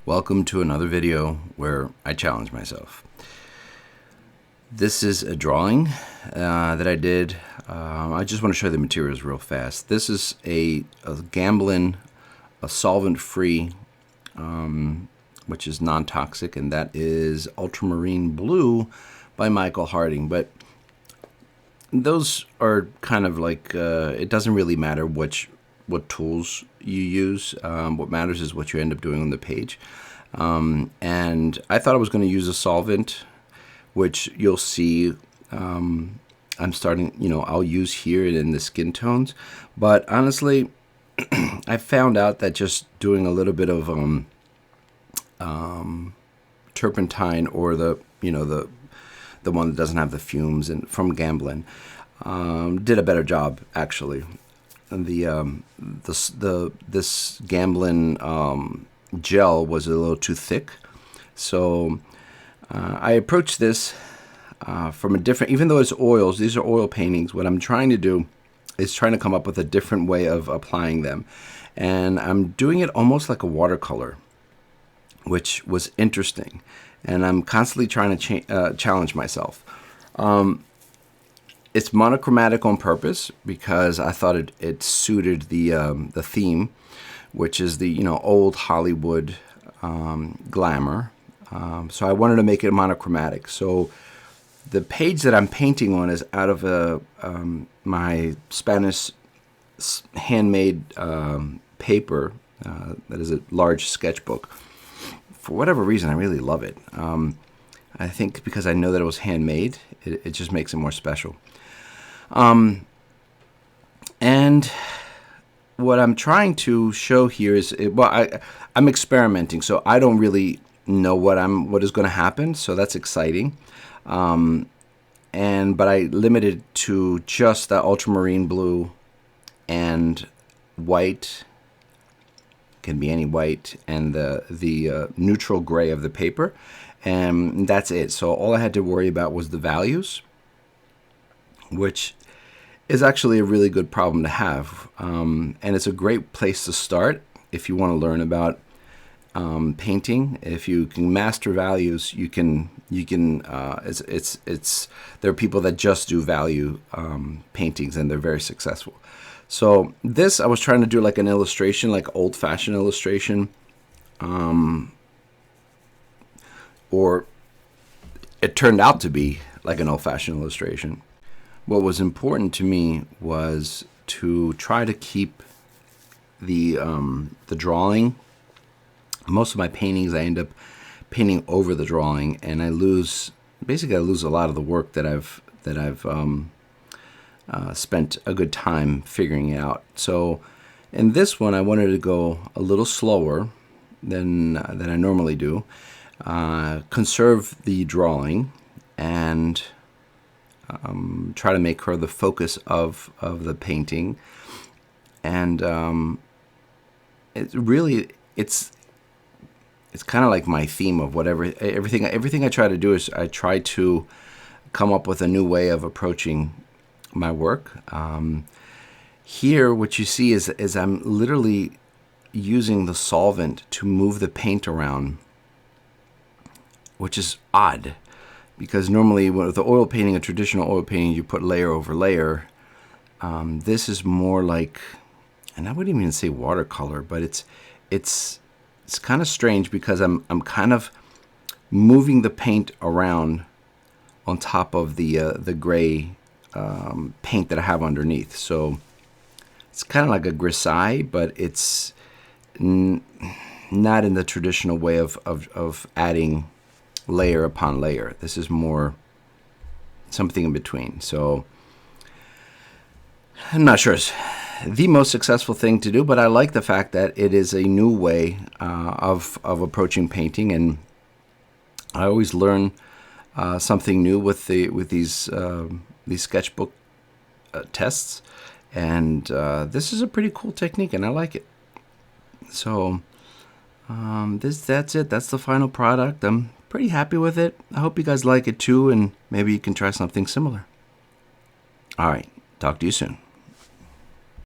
Welcome to another video where I challenge myself. This is a drawing that I did. I just want to show you the materials real fast. This is a Gamblin, a solvent-free, which is non-toxic, and that is Ultramarine Blue by Michael Harding. But those are kind of like, it doesn't really matter what tools you use. What matters is what you end up doing on the page. And I thought I was going to use a solvent, which you'll see I'm starting, I'll use here in the skin tones. But honestly, I found out that just doing a little bit of turpentine, or the one that doesn't have the fumes, and from Gamblin, did a better job actually. And this Gamblin gel was a little too thick, so I approached this from a different, even though it's oils, these are oil paintings, what I'm trying to do is trying to come up with a different way of applying them, and I'm doing it almost like a watercolor, which was interesting, and I'm constantly trying to challenge myself. It's monochromatic on purpose because I thought it suited the theme, which is the old Hollywood glamour. So I wanted to make it monochromatic. So the page that I'm painting on is out of my Spanish handmade paper. That is a large sketchbook. For whatever reason, I really love it. I think because I know that it was handmade, it just makes it more special. And what I'm trying to show here is, I'm experimenting, so I don't really know what is going to happen, so that's exciting. But I limited to just the ultramarine blue and white, can be any white, and the neutral gray of the paper, and that's it. So all I had to worry about was the values, which is actually a really good problem to have, and it's a great place to start if you want to learn about painting. If you can master values, you can. There are people that just do value paintings, and they're very successful. So this, I was trying to do like an illustration, like old-fashioned illustration, or it turned out to be like an old-fashioned illustration. What was important to me was to try to keep the drawing. Most of my paintings, I end up painting over the drawing, and I lose a lot of the work that I've spent a good time figuring out. So in this one, I wanted to go a little slower than I normally do, conserve the drawing, and try to make her the focus of the painting. And it's kind of like my theme of everything I try to do is I try to come up with a new way of approaching my work. Here what you see is I'm literally using the solvent to move the paint around, which is odd. Because normally with the oil painting, a traditional oil painting, you put layer over layer. This is more like, and I wouldn't even say watercolor, but it's kind of strange because I'm kind of moving the paint around on top of the gray paint that I have underneath. So it's kind of like a grisaille, but it's not in the traditional way of adding layer upon layer. This is more something in between. So I'm not sure it's the most successful thing to do, but I like the fact that it is a new way of approaching painting, and I always learn something new with these sketchbook tests, and this is a pretty cool technique, and I like it. So that's it. That's the final product. I'm pretty happy with it. I hope you guys like it too, and maybe you can try something similar. All right, talk to you soon.